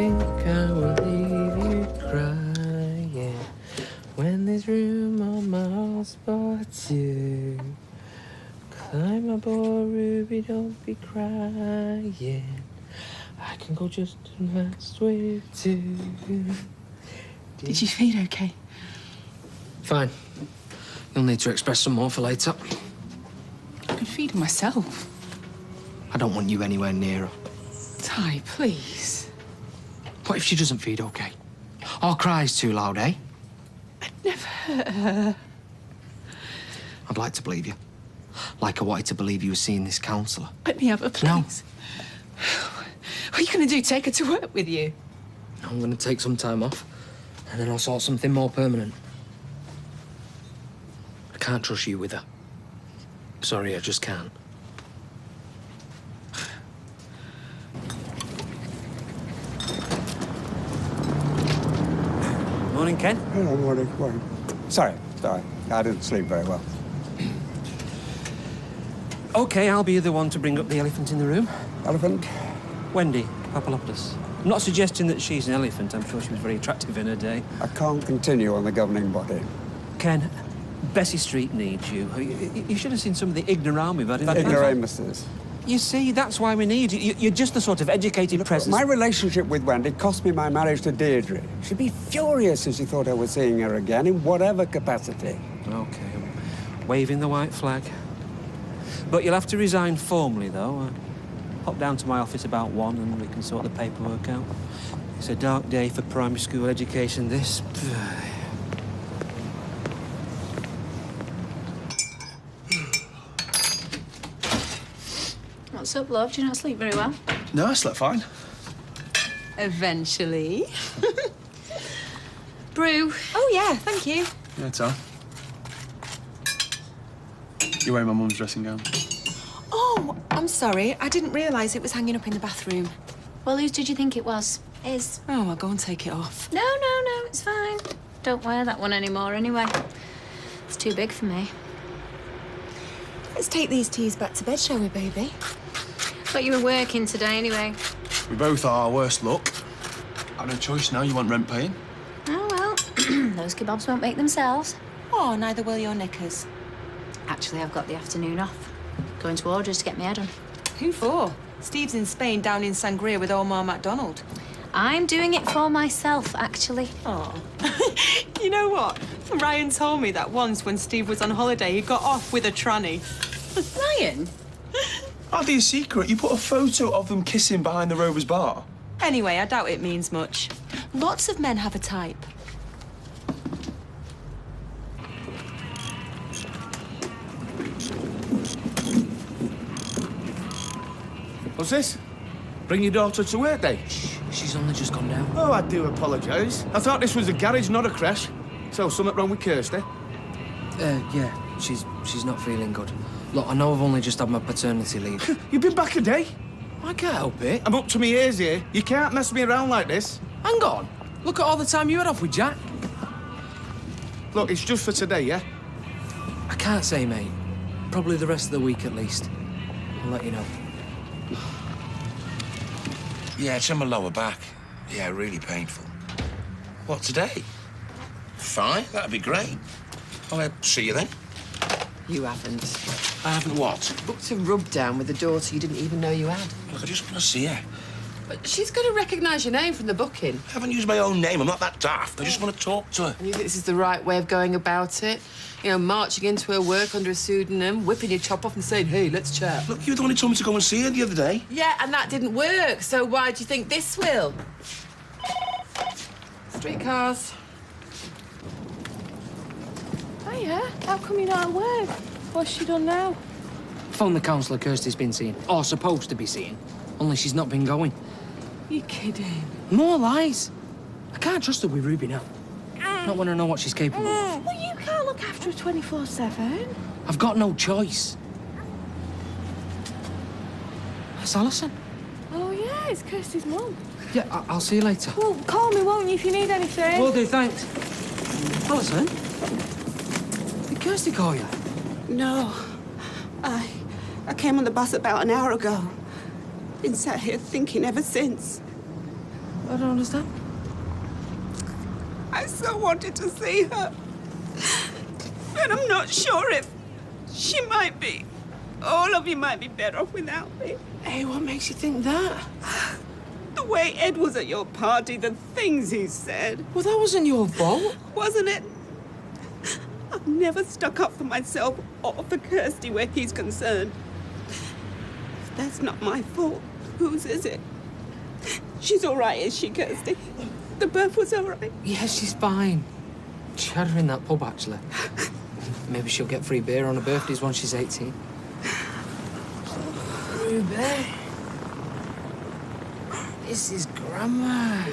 think I will leave you crying when there's room on my horse but you. Climb aboard, Ruby, don't be crying. I can go just as fast with two. Did you feed okay? Fine. You'll need to express some more for later. I could feed her myself. I don't want you anywhere near her. Ty, please. What if she doesn't feed okay? Or cries too loud, eh? I'd never hurt her. I'd like to believe you. Like I wanted to believe you were seeing this counsellor. Let me have her, please. No. What are you going to do? Take her to work with you? I'm going to take some time off, and then I'll sort something more permanent. I can't trust you with her. Sorry, I just can't. Morning, Ken. Hello, morning. Sorry. I didn't sleep very well. OK, I'll be the one to bring up the elephant in the room. Elephant? Wendy Papalopoulos. I'm not suggesting that she's an elephant. I'm sure she was very attractive in her day. I can't continue on the governing body. Ken, Bessie Street needs you. You should have seen some of the ignorami we've had in that. Ignoramuses. You see, that's why we need you. You're just the sort of educated presence. My relationship with Wendy cost me my marriage to Deirdre. She'd be furious if she thought I was seeing her again, in whatever capacity. OK, waving the white flag. But you'll have to resign formally, though. Pop down to my office about 1 and we can sort the paperwork out. It's a dark day for primary school education, this. What's up, love? Do you not sleep very well? No, I slept fine. Eventually. Brew. Oh, yeah, thank you. Yeah, Tom. You're wearing my mum's dressing gown. Oh, I'm sorry. I didn't realise it was hanging up in the bathroom. Well, whose did you think it was? Is. Oh, I'll go and take it off. No, it's fine. Don't wear that one anymore anyway. It's too big for me. Let's take these teas back to bed, shall we, baby? Thought you were working today anyway. We both are, worse luck. I've no choice now, you want rent paying? Oh, well. Those kebabs won't make themselves. Oh, neither will your knickers. Actually, I've got the afternoon off. Going to Orders to get my head on. Who for? Steve's in Spain down in Sangria with Omar MacDonald. I'm doing it for myself, actually. Oh. You know what? Ryan told me that once when Steve was on holiday, he got off with a tranny. Ryan? Hardly a secret. You put a photo of them kissing behind the Rovers bar. Anyway, I doubt it means much. Lots of men have a type. What's this? Bring your daughter to work day? Shh, she's only just gone down. Oh, I do apologise. I thought this was a garage, not a crash. So, something wrong with Kirsty? Yeah, she's not feeling good. Look, I know I've only just had my paternity leave. You've been back a day? I can't help it. I'm up to my ears here. You can't mess me around like this. Hang on. Look at all the time you had off with Jack. Look, it's just for today, yeah? I can't say, mate. Probably the rest of the week at least. I'll let you know. Yeah, it's on my lower back. Yeah, really painful. What, today? Fine, that'd be great. I'll see you then. You haven't. I haven't what? Booked a rub down with a daughter you didn't even know you had. Look, I just want to see her. But she's going to recognise your name from the booking. I haven't used my own name. I'm not that daft. I just want to talk to her. And you think this is the right way of going about it? You know, marching into her work under a pseudonym, whipping your chop off and saying, hey, let's chat. Look, you were the one who told me to go and see her the other day. Yeah, and that didn't work. So why do you think this will? Streetcars. Hiya. How come you're not at work? What's she done now? Phone the counsellor Kirsty's been seeing, or supposed to be seeing. Only she's not been going. You kidding? More lies. I can't trust her with Ruby now. Not when I know what she's capable of. Well, you can't look after her 24/7. I've got no choice. That's Alison. Oh, yeah, it's Kirsty's mum. Yeah, I'll see you later. Well, call me, won't you, if you need anything? Will do, thanks. Alison? Did Kirsty call you? No. I came on the bus about an hour ago. Been sat here thinking ever since. I don't understand. I so wanted to see her. But I'm not sure if she might be. All of you might be better off without me. Hey, what makes you think that? The way Ed was at your party, the things he said. Well, that wasn't your fault. Wasn't it? I've never stuck up for myself or for Kirsty where he's concerned. If that's not my fault, whose is it? She's all right, is she, Kirsty? The birth was all right? Yeah, she's fine. She had her in that pub, actually. Maybe she'll get free beer on her birthdays once she's 18. Ruby. This is Grandma.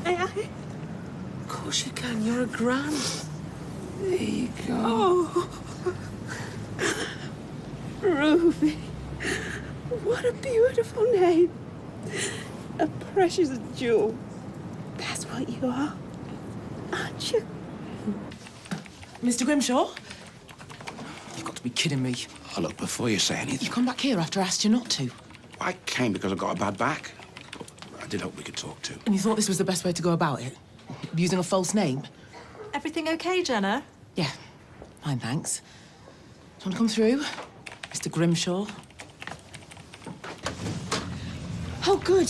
May I? Of course you can. You're a gran. There you go. Oh. Ruby. What a beautiful name. A precious jewel. That's what you are, aren't you? Mr. Grimshaw? You've got to be kidding me. Oh, look, before you say anything, You come back here after I asked you not to. I came because I got a bad back. But I did hope we could talk too. And you thought this was the best way to go about it? Using a false name? Everything okay, Jenna? Yeah. Fine, thanks. Do you want to come through, Mr. Grimshaw? Oh, good.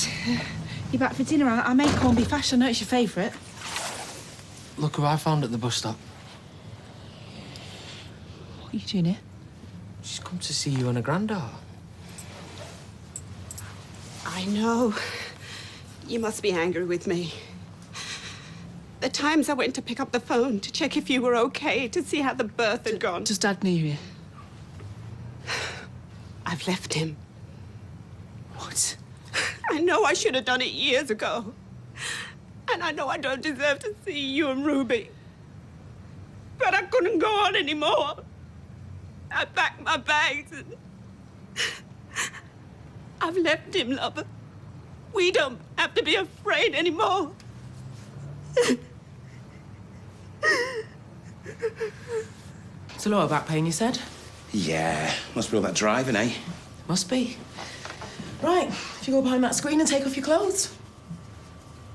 You're back for dinner. I made corned beef hash. I know it's your favourite. Look who I found at the bus stop. What are you doing here? She's come to see you and her granddaughter. I know. You must be angry with me. The times I went to pick up the phone to check if you were okay, to see how the birth had gone. Does Dad near you? I've left him. What? I know I should have done it years ago. And I know I don't deserve to see you and Ruby. But I couldn't go on anymore. I packed my bags and... I've left him, lover. We don't have to be afraid anymore. It's a lower back pain, you said? Yeah, must be all that driving, eh? Must be. Right, if you go behind that screen and take off your clothes.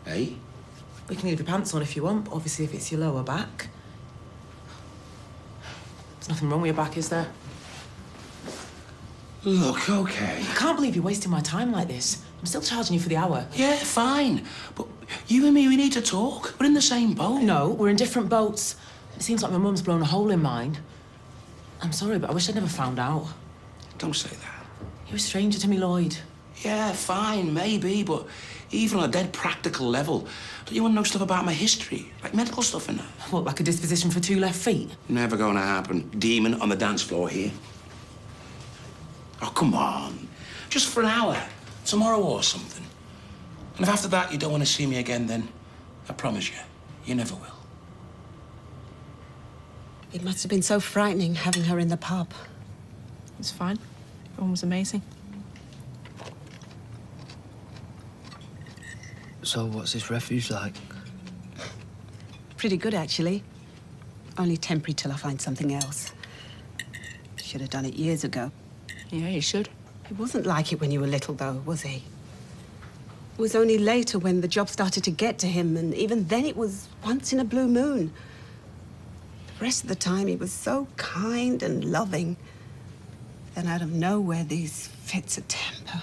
Eh? We can leave your pants on if you want, but obviously if it's your lower back. There's nothing wrong with your back, is there? Look, okay. I can't believe you're wasting my time like this. I'm still charging you for the hour. Yeah, fine. But you and me, we need to talk. We're in the same boat. No, we're in different boats. It seems like my mum's blown a hole in mine. I'm sorry, but I wish I'd never found out. Don't say that. You're a stranger to me, Lloyd. Yeah, fine, maybe, but even on a dead practical level, don't you want to know stuff about my history? Like medical stuff and that? What, like a disposition for 2 left feet? Never gonna happen. Demon on the dance floor here. Oh, come on. Just for an hour. Tomorrow or something. And if after that you don't want to see me again, then I promise you never will. It must have been so frightening having her in the pub. It's fine. Everyone was amazing. So what's this refuge like? Pretty good, actually. Only temporary till I find something else. Should have done it years ago. Yeah, you should. It wasn't like it when you were little, though, was he? It was only later when the job started to get to him, and even then it was once in a blue moon. The rest of the time he was so kind and loving. Then out of nowhere, these fits of temper.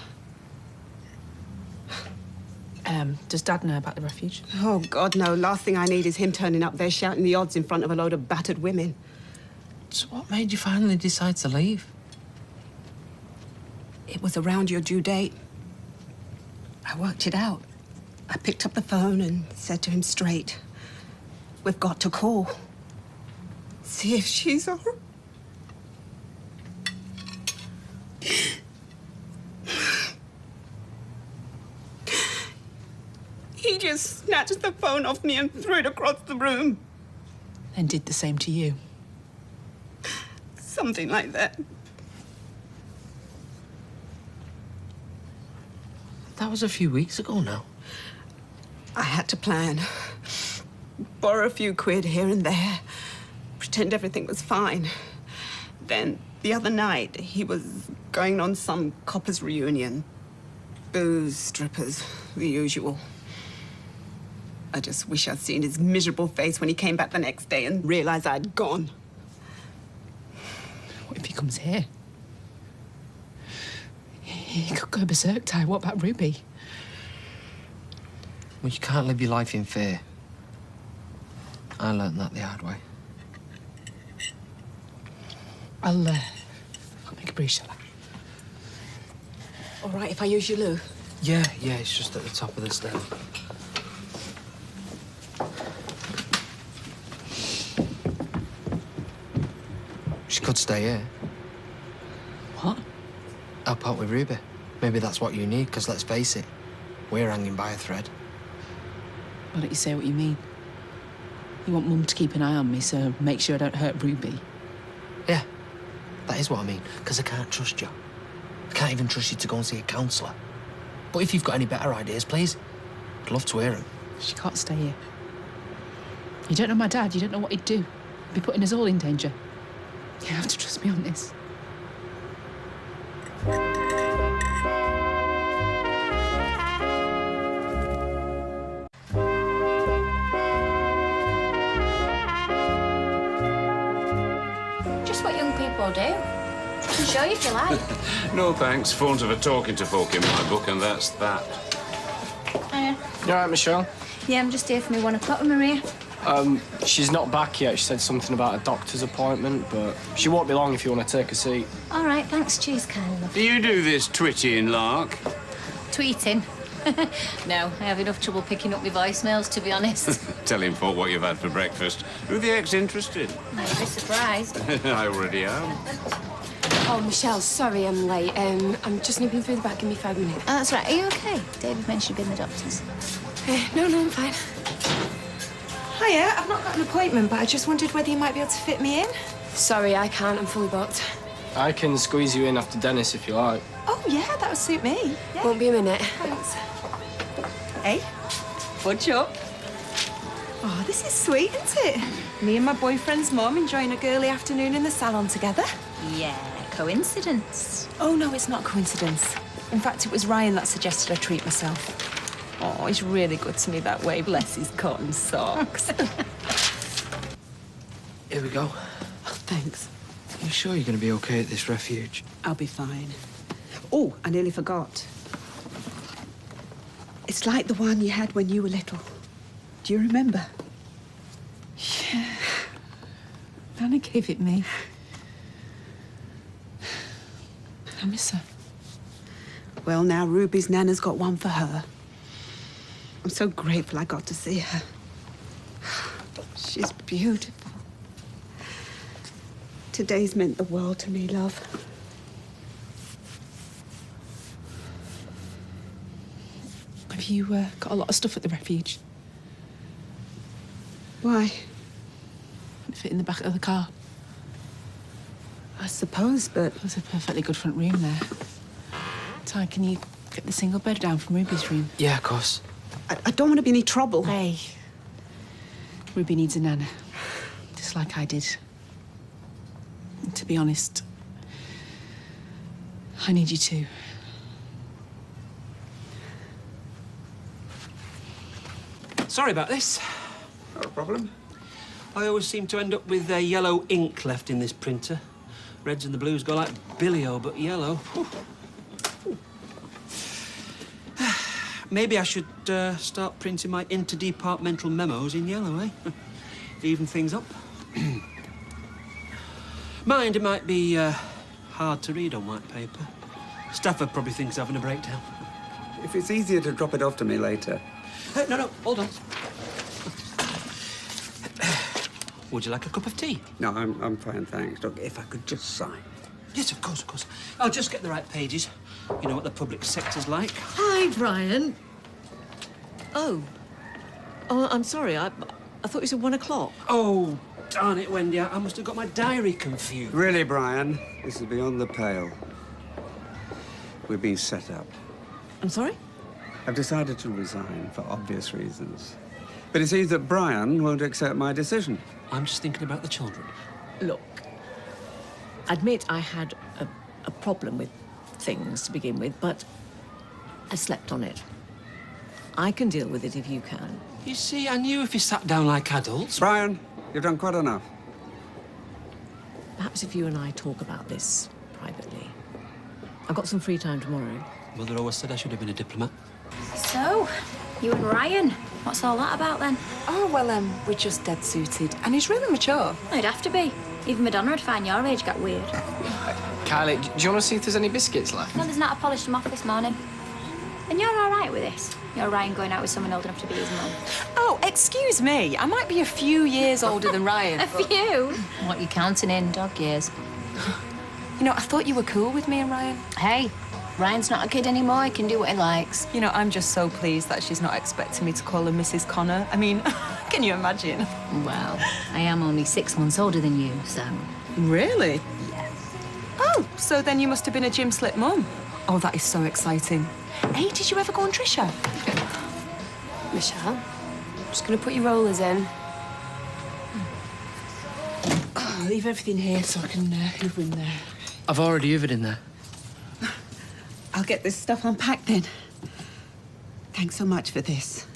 Does Dad know about the refuge? Oh, God, no. Last thing I need is him turning up there shouting the odds in front of a load of battered women. So what made you finally decide to leave? It was around your due date. I worked it out. I picked up the phone and said to him straight, "We've got to call. See if she's all right." He just snatched the phone off me and threw it across the room. And did the same to you? Something like that. That was a few weeks ago now. I had to plan. Borrow a few quid here and there. Pretend everything was fine. Then, the other night, he was going on some coppers reunion. Booze, strippers, the usual. I just wish I'd seen his miserable face when he came back the next day and realised I'd gone. What if he comes here? He could go berserk, Ty. What about Ruby? Well, you can't live your life in fear. I learned that the hard way. I'll make a breeze, shall I? All right, if I use your loo? Yeah, it's just at the top of the stairs. She could stay here. What? Help out with Ruby. Maybe that's what you need, because let's face it, we're hanging by a thread. Why don't you say what you mean? You want Mum to keep an eye on me, so make sure I don't hurt Ruby. Yeah, that is what I mean, because I can't trust you. I can't even trust you to go and see a counsellor. But if you've got any better ideas, please, I'd love to hear them. She can't stay here. You don't know my dad, you don't know what he'd do. He'd be putting us all in danger. You have to trust me on this. Just what young people do. I can show you if you like. No, thanks. Phones of a talking to folk in my book, and that's that. Hiya. You all right, Michelle? Yeah, I'm just here for my 1 o'clock with Maria. She's not back yet. She said something about a doctor's appointment, but she won't be long if you want to take a seat. All right, thanks. Cheers, kind of. Do you do this twittying lark? Tweeting? No, I have enough trouble picking up my voicemails, to be honest. Telling folk what you've had for breakfast. Who the heck's interested? Might be surprised. I already am. Oh, Michelle, sorry I'm late. I'm just nipping through the back. Give me 5 minutes. Oh, that's right. Are you okay? David mentioned you've been the doctor's. No, I'm fine. Hiya, I've not got an appointment, but I just wondered whether you might be able to fit me in. Sorry, I can't. I'm fully booked. I can squeeze you in after Dennis if you like. Oh, yeah, that would suit me. Yeah. Won't be a minute. Thanks. Hey, what's up? Oh, this is sweet, isn't it? Me and my boyfriend's mum enjoying a girly afternoon in the salon together. Yeah, coincidence. Oh, no, it's not coincidence. In fact, it was Ryan that suggested I treat myself. Oh, he's really good to me that way, bless his cotton socks. Here we go. Oh, thanks. You sure you're going to be okay at this refuge? I'll be fine. Oh, I nearly forgot. It's like the one you had when you were little. Do you remember? Yeah. Nana gave it me. I miss her. Well, now Ruby's Nana's got one for her. I'm so grateful I got to see her. She's beautiful. Today's meant the world to me, love. Have you got a lot of stuff at the refuge? Why? Can it fit in the back of the car? I suppose, but... There's a perfectly good front room there. Ty, can you get the single bed down from Ruby's room? Yeah, of course. I don't want to be any trouble. Hey. Ruby needs a nana. Just like I did. And to be honest, I need you too. Sorry about this. Not a problem. I always seem to end up with yellow ink left in this printer. Reds and the blues go like billy-o, but yellow. Whew. Maybe I should start printing my interdepartmental memos in yellow, eh? Even things up. Mind, it might be hard to read on white paper. Stafford probably thinks having a breakdown. If it's easier to drop it off to me later. No, hold on. Would you like a cup of tea? No, I'm fine, thanks. Look, if I could just sign. Yes, of course. I'll just get the right pages. You know what the public sector's like. Hi, Brian. Oh, I'm sorry. I thought you said 1 o'clock. Oh, darn it, Wendy. I must have got my diary confused. Really, Brian, this is beyond the pale. We've been set up. I'm sorry? I've decided to resign for obvious reasons. But it seems that Brian won't accept my decision. I'm just thinking about the children. Look, admit I had a problem with things to begin with, but I slept on it. I can deal with it if you can. You see, I knew if you sat down like adults... Brian, you've done quite enough. Perhaps if you and I talk about this privately. I've got some free time tomorrow. Mother always said I should have been a diplomat. So, you and Ryan, what's all that about then? Oh, well, we're just dead suited. And he's really mature. It'd have to be. Even Madonna would find your age got weird. Kylie, do you want to see if there's any biscuits left? No, there's not. I polished them off this morning. And you're all right with this? You're Ryan going out with someone old enough to be his mum? Oh, excuse me. I might be a few years older than Ryan. A few? What, you counting in dog years? You know, I thought you were cool with me and Ryan. Hey, Ryan's not a kid anymore. He can do what he likes. You know, I'm just so pleased that she's not expecting me to call her Mrs. Connor. I mean, can you imagine? Well, I am only 6 months older than you, so... Really? Yes. Oh, so then you must have been a gym slip mum. Oh, that is so exciting. Hey, did you ever go on Trisha? Michelle, I'm just going to put your rollers in. Oh, leave everything here so I can hoover in there. I've already hoovered in there. I'll get this stuff unpacked then. Thanks so much for this.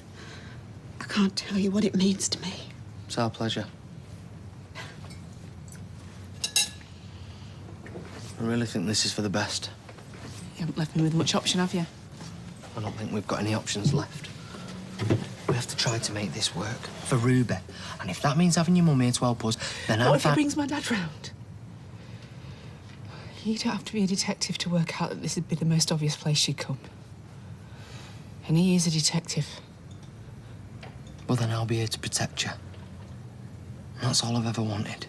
I can't tell you what it means to me. It's our pleasure. I really think this is for the best. You haven't left me with much option, have you? I don't think we've got any options left. We have to try to make this work for Ruby. And if that means having your mum here to help us, then What if he brings my dad round? You don't have to be a detective to work out that this would be the most obvious place she'd come. And he is a detective. Well, then I'll be here to protect you. And that's all I've ever wanted.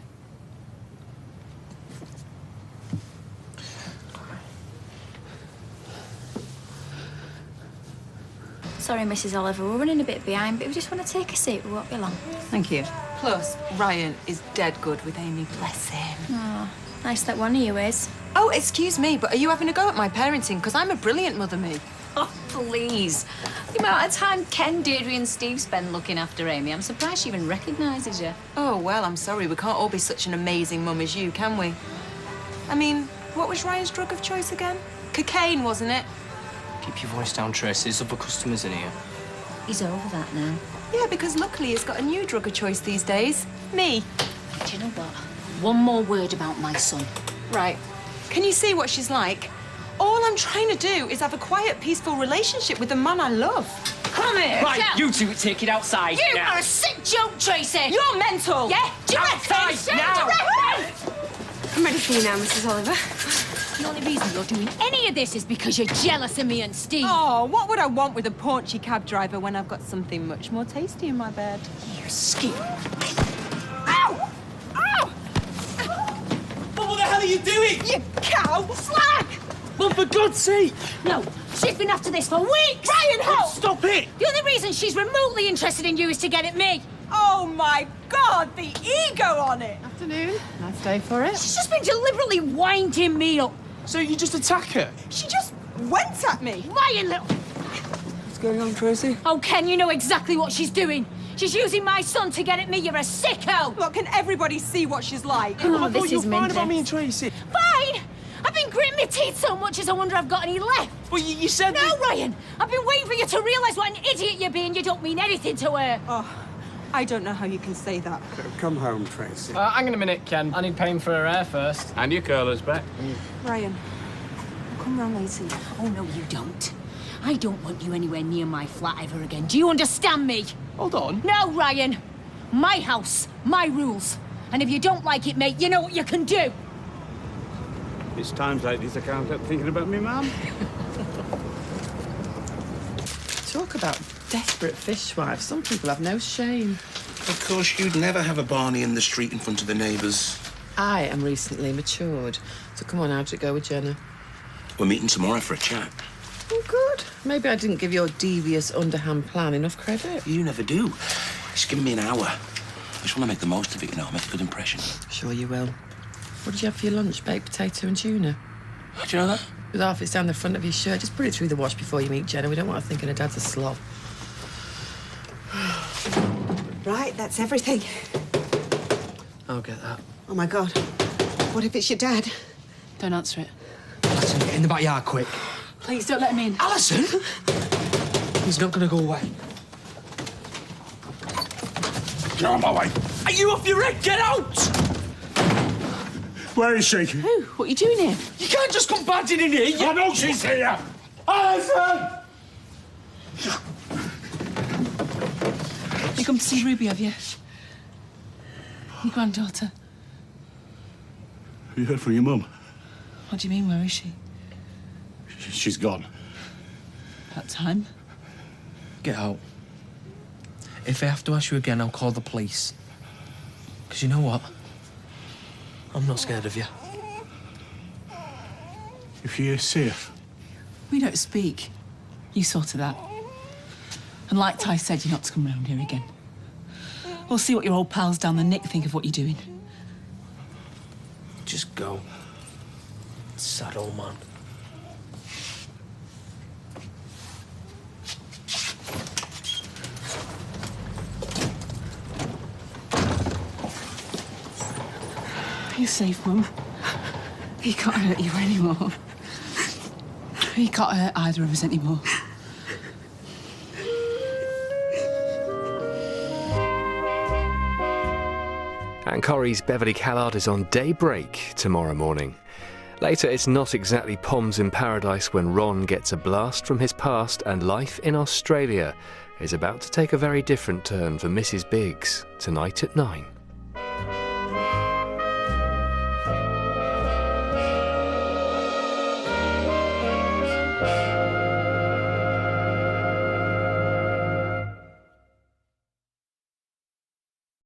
Sorry, Mrs. Oliver, we're running a bit behind, but we just want to take a seat. We won't be long. Thank you. Plus, Ryan is dead good with Amy, bless him. Oh, nice that one of you is. Oh, excuse me, but are you having a go at my parenting? Because I'm a brilliant mother, me. Oh, please. The amount of time Ken, Deirdre and Steve spend looking after Amy, I'm surprised she even recognises you. Oh, well, I'm sorry. We can't all be such an amazing mum as you, can we? I mean, what was Ryan's drug of choice again? Cocaine, wasn't it? Keep your voice down, Tracy. There's other customers in here. He's over that now. Yeah, because luckily he's got a new drug of choice these days. Me. Do you know what? One more word about my son. Right. Can you see what she's like? All I'm trying to do is have a quiet, peaceful relationship with the man I love. Come here! Right, you two take it outside You now. are a sick joke, Tracy! You're mental! Yeah? Outside now! I'm ready for you now, Mrs. Oliver. The only reason you're doing any of this is because you're jealous of me and Steve. Oh, what would I want with a paunchy cab driver when I've got something much more tasty in my bed? You're skin. Ow! Ow! But what the hell are you doing? You cow! Slag! Well, for God's sake! No, she's been after this for weeks! Ryan, help! Stop it! The only reason she's remotely interested in you is to get at me. Oh, my God, the ego on it! Afternoon. Nice day for it. She's just been deliberately winding me up. So you just attack her? She just went at me. Ryan, little... What's going on, Tracy? Oh, Ken, you know exactly what she's doing. She's using my son to get at me. You're a sicko. Look, can everybody see what she's like? Oh, I thought this you is were fine mental. about me and Tracy. Fine! I've been gritting my teeth so much as I wonder if I've got any left. Well, you said... No, Ryan! I've been waiting for you to realise what an idiot you're being. You don't mean anything to her. Oh, I don't know how you can say that. Come home, Tracy. Hang on a minute, Ken. I need paying for her hair first. And your curler's back. Ryan, I'll come round later. Oh, no, you don't. I don't want you anywhere near my flat ever again. Do you understand me? Hold on. No, Ryan. My house, my rules. And if you don't like it, mate, you know what you can do. It's times like this I can't help thinking about me, Mum. Talk about desperate fishwives. Some people have no shame. Of course, you'd never have a Barney in the street in front of the neighbours. I am recently matured. So come on, how'd it go with Jenna? We're meeting tomorrow for a chat. Oh, good. Maybe I didn't give your devious underhand plan enough credit. You never do. Just give me an hour. I just want to make the most of it, you know, make a good impression. Sure you will. What did you have for your lunch? Baked potato and tuna? How'd you know that? With half it's down the front of your shirt. Just put it through the wash before you meet Jenna. We don't want her thinking her dad's a slob. Right, that's everything. I'll get that. Oh, my God. What if it's your dad? Don't answer it. Listen, get in the backyard quick. Please don't let him in. Alison! He's not going to go away. Get on my way. Are you off your head? Get out! Where is she? Who? What are you doing here? You can't just come barging in here. I know she's here. Alison! You come to see Ruby, have you? Your granddaughter. You heard from your mum? What do you mean, where is she? She's gone. About time. Get out. If I have to ask you again, I'll call the police. Because you know what? I'm not scared of you. If you're safe. We don't speak. You sorted that. And like Ty said, you're not to come round here again. We'll see what your old pals down the Nick think of what you're doing. Just go. Sad old man. You're safe, Mum. He can't hurt you anymore. He can't hurt either of us anymore. Anne Corrie's Beverly Callard is on Daybreak tomorrow morning. Later, it's not exactly Palms in Paradise when Ron gets a blast from his past and life in Australia is about to take a very different turn for Mrs. Biggs tonight at 9.